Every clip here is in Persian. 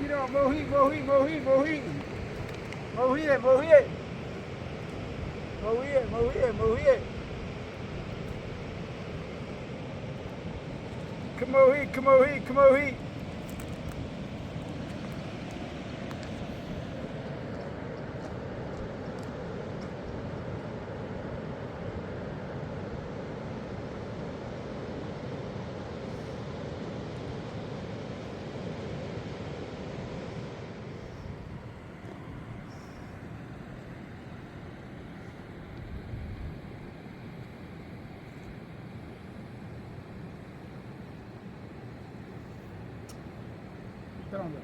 Vicino, Mohi. Mohi. Kamohi. Pronto.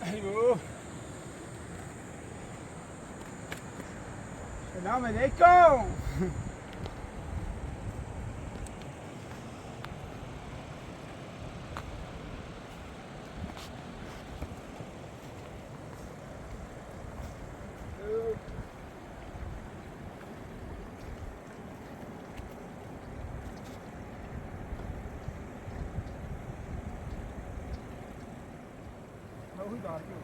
Aiuh. Selam aleyküm. ਉਹੀ ਡਾਰ ਕੇ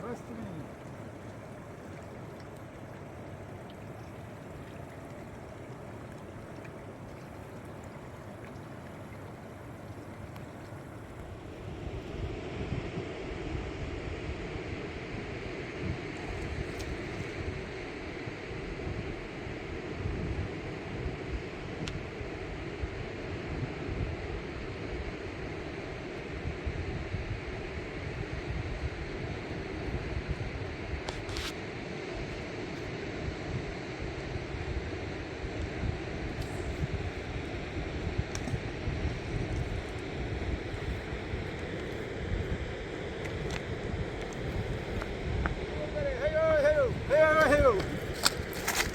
ਰਸਤ ਨਹੀਂ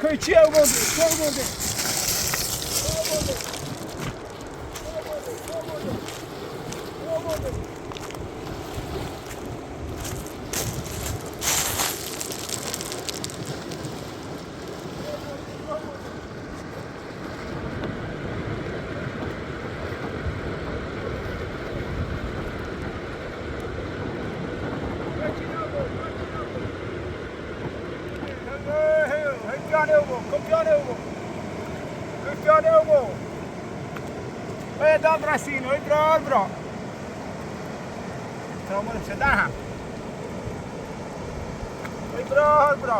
Curtiu o mundo. Campione Ugo. Da bracino, bro. Stiamo se da. Bro. Bro.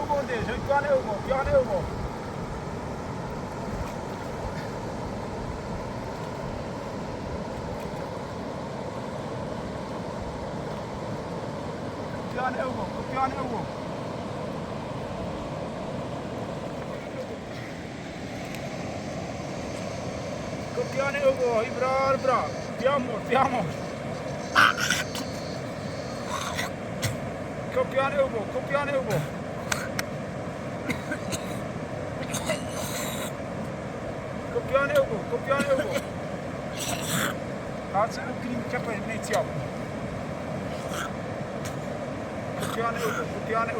Ugo de, campione Ugo. Campione Ugo. Campione Ugo, bro. Piamo. Campione Ugo. Campione Ugo. Faccio un clip che poi iniziamo. Campione Ugo. Copiamo.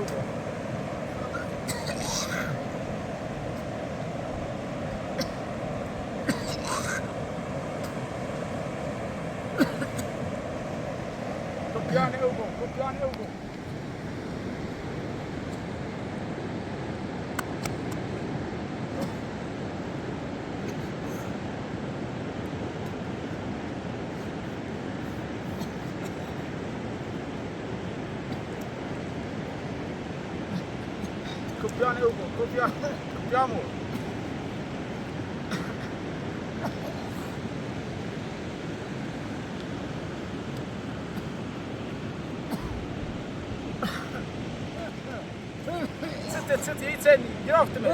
ست يتسني يروفتمي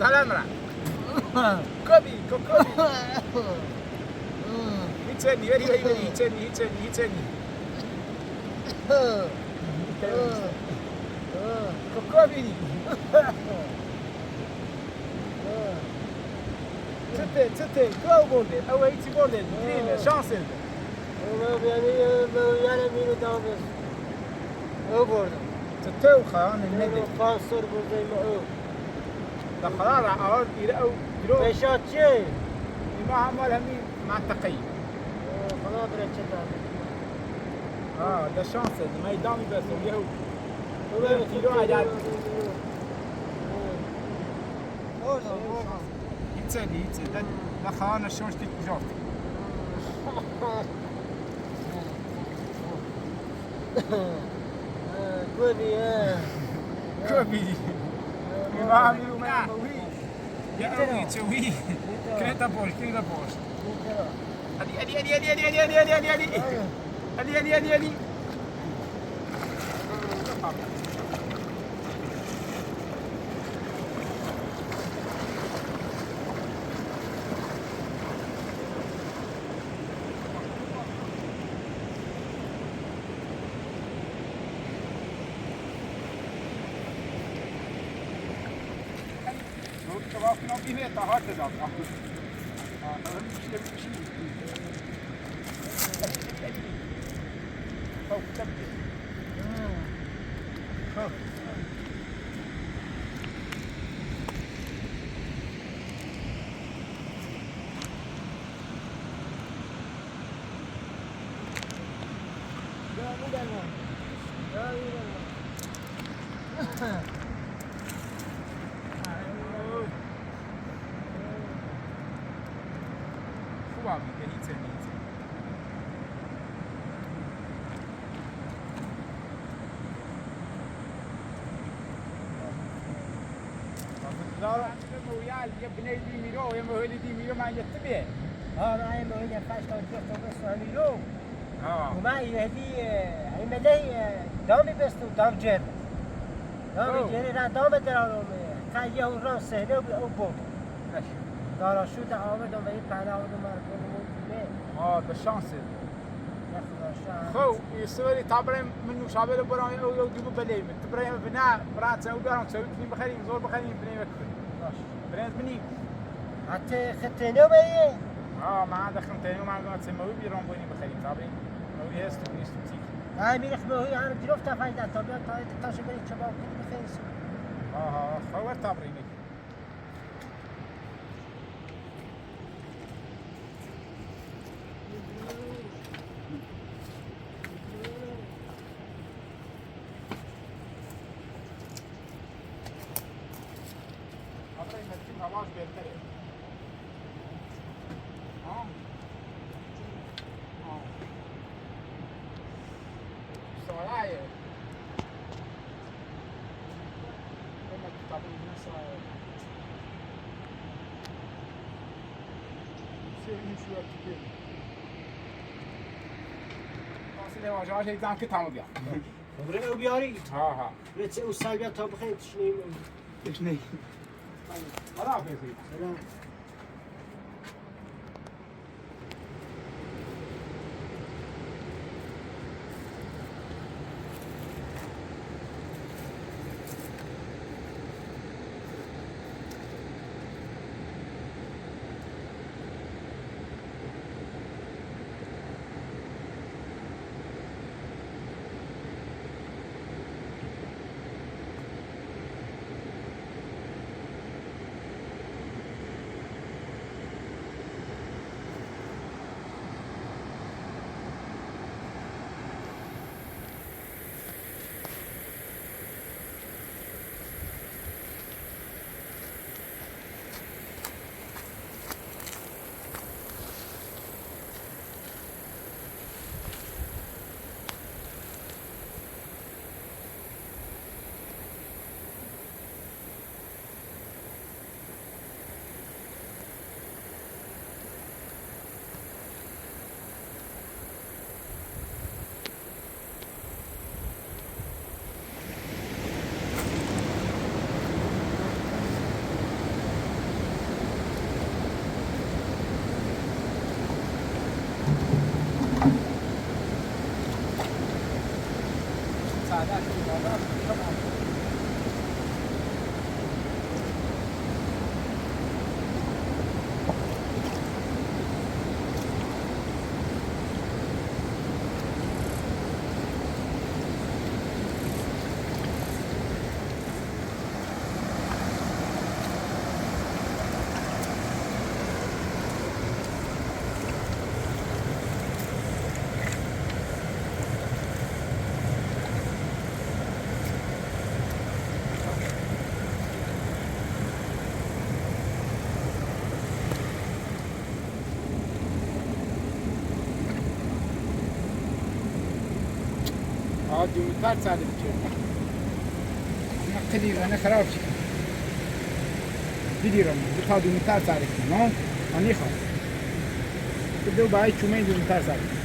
ظل المرأة كوبي يتسني وري يتسني كوكوبيني ستة كلاو بوردن أو هيتي بوردن جرين شانسل يعني مين دامس أقول ستة وخيان الندى قاصر بزي معه دخلنا على أرض يلاقوا يروح بيشات شيء ما عمل همين مع التقي خلاص بريتشت ده شانسل ما يدامي بس ويهو يروح على يتسني دخلنا الشمس تتجاوب كوبي ما عملوا ما يموي يا أوي تسوي كريتا بوش أدي Nog niet meer te hard is dat. يا بني دي ميلو يا مهلي دي ميلو ما يتبع معي موينة فاشلة وجفت بس ميلو ومعي هدي عملي دامي بس ودام جير دامي جير را دام درالو كان يهو ران سهله وبوت دارا شو تعاود وما يبقى عاود ما ده شانس خو يسوي تعبرين منو شابه برا او يجيبوا بلاي تبرين بناء برات سوي دارهم تسوي في بخير زور بخير بني وكل برنس بني حتى ختنو بيه ما عاد ختنو ما عاد تسموي بيرون بني بخير تعبين ما هي استوتي هاي مين خبوه يعني دروفتا فايدة طبيعة تاش بني شباب كل بخير خو تعبرين आवाज बेहतर है हाँ सोया है मैं किताबें नहीं सोया से इशू है اصل واجهاش ایزان که تمام بیا برای او بیاری ها بچه او سال تا بخیر تشنی حالا بخیر سلام سعادت شما عادي متفاعل سعادة أنا قدير أنا خراب شيء قدير أنا بتهادو متفاعل سعادة تمام أنا خاف بدو بعيد شو ما يدو متفاعل سعادة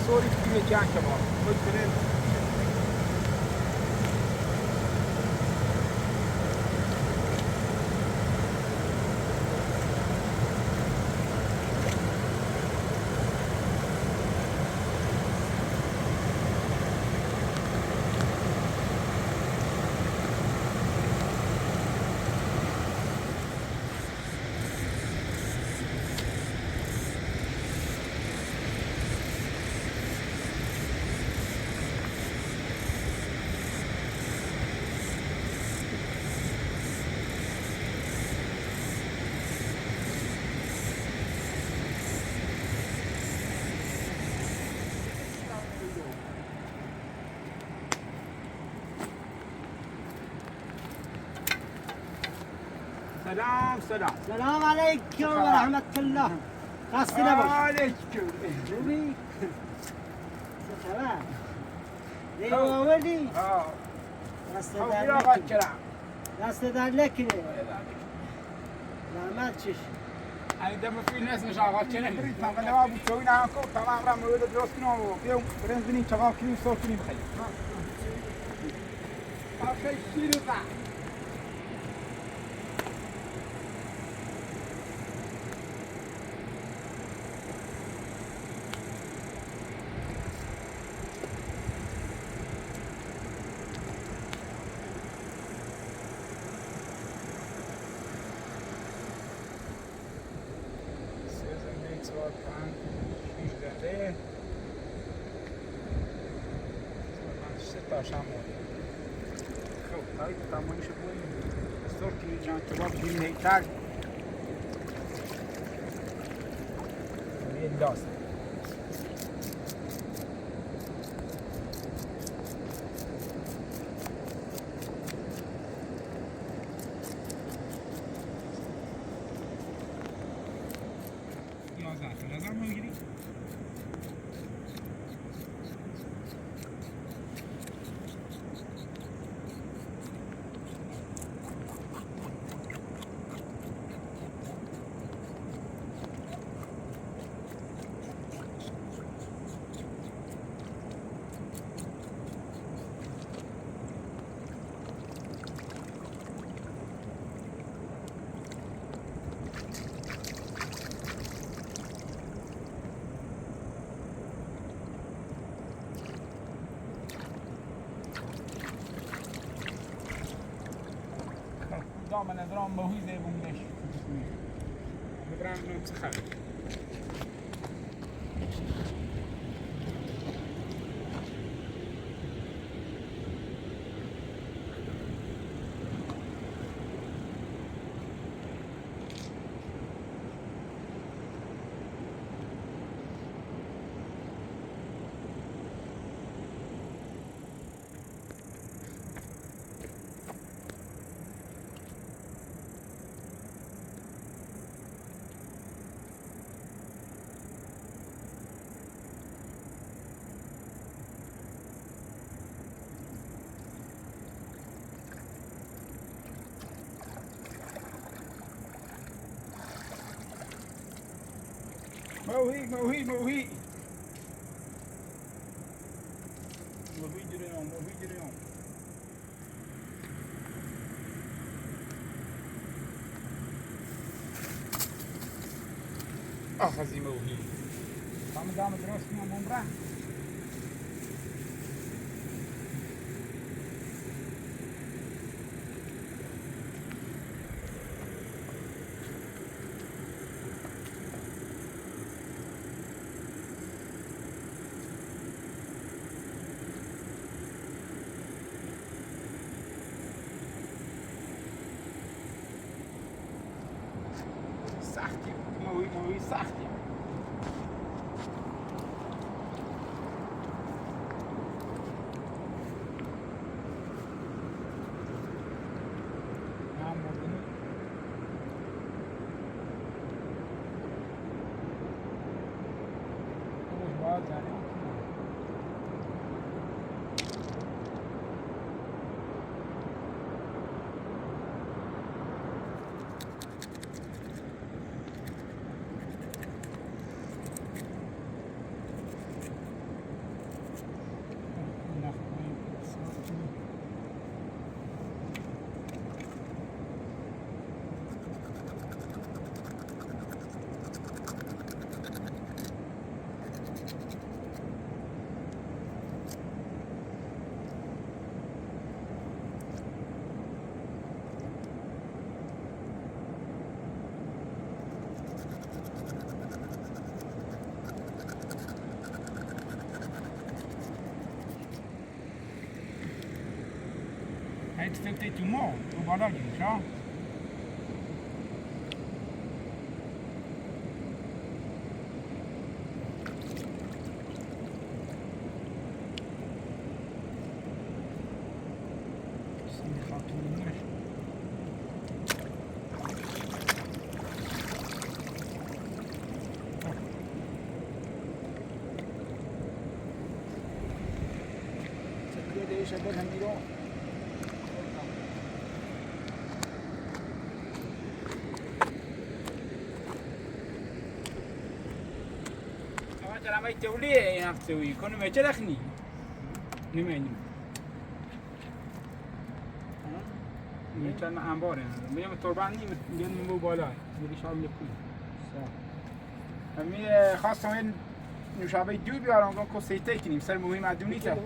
صوري كتير جان كمان مدخلين سلام سلام السلام عليكم ورحمة الله. خاصنا باش. عليكم. روبي. سلام. ليه ولدي؟ خاصنا دار. خاصنا لك. لا ما تشش. أنا دم في ناس مش عارفة كنا نريد ما قلنا أبو تسوينا عنكم طبعا رام ولد دروسنا ويوم برنزني شغال كلي صوتني بخير. ما في شيء لطع. طيب طعمه يشوفون صورتي جان كباب دين هيتاج ينداس لازم نجري دائما درام بهوی زی بومش برام نمی‌سخن موهي موهي موهي موهي دريون موهي دريون أخذي موهي قام دام دراستي من ممران ساختي موهي موهي ساختي Hij steekt dit te mooi, op wat dat is, ja? Deze hebben we niet op. ما يتولي هنا تسوي كون ما جرخني نماني كان انبار میام تربان نیم مو بالا میری شام نکن می خواستم این نوشابه دو بیارم که سیته کنیم سر مهم ادونی تا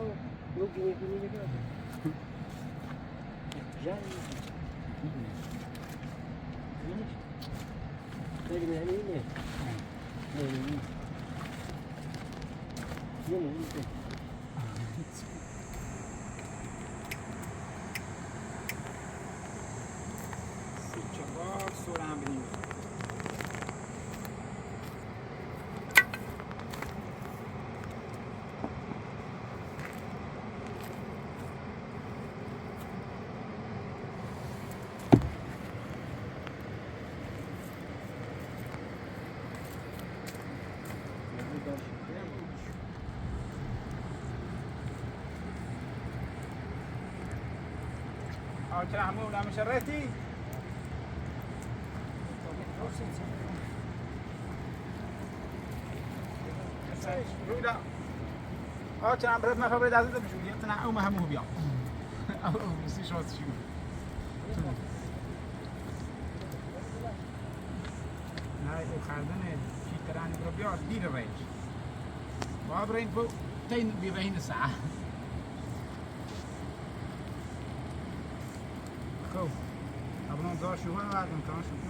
چرا همه اونم شرطی؟ رویدا چرا هم برات مخابره دازده بشوری تنها او همه بیا او بسی شاست شو نه او خردن شیطرانی برو بیا دیر ریش و برین بو تین بیبهین ساعه خب ابرون دار شو بعد امتحان شو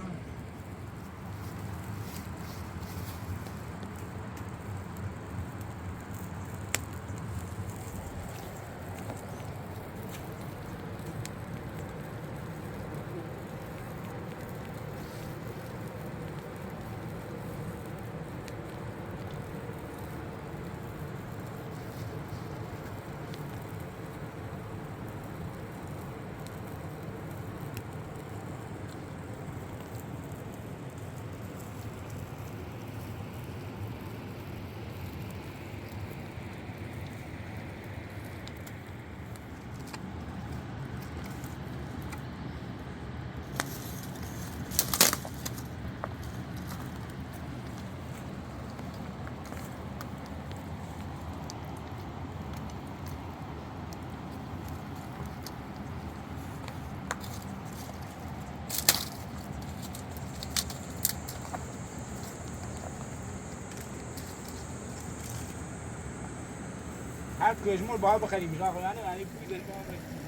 هر کشمول باید بخریم میشه آقا یعنی پوی داریم باید بخریم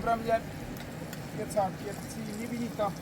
برم یه ساعت یه چیزی میبینید تا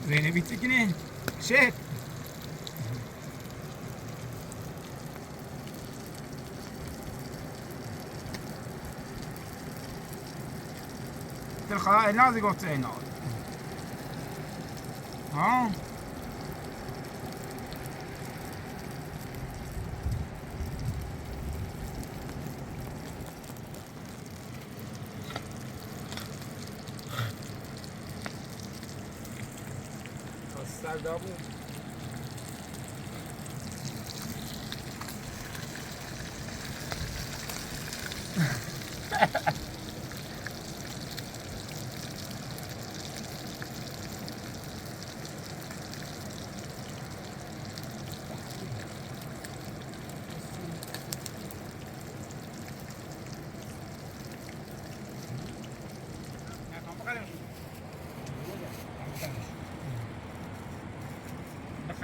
Zeynep'i çekine. Şey. الخلاء لازم يقعد عينه. ها. سردابون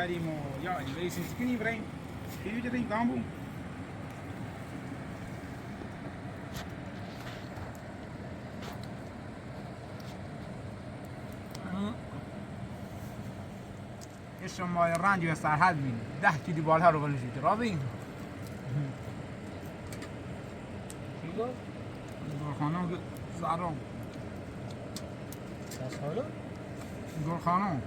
بخریم و یا این ریسین سکنی بریم کیوی جدیم کامبو شما رنج و سرحد بین 10 کیلو بالها رو بلوشید راضی؟ گلخانه زهرا خانم؟ گلخانه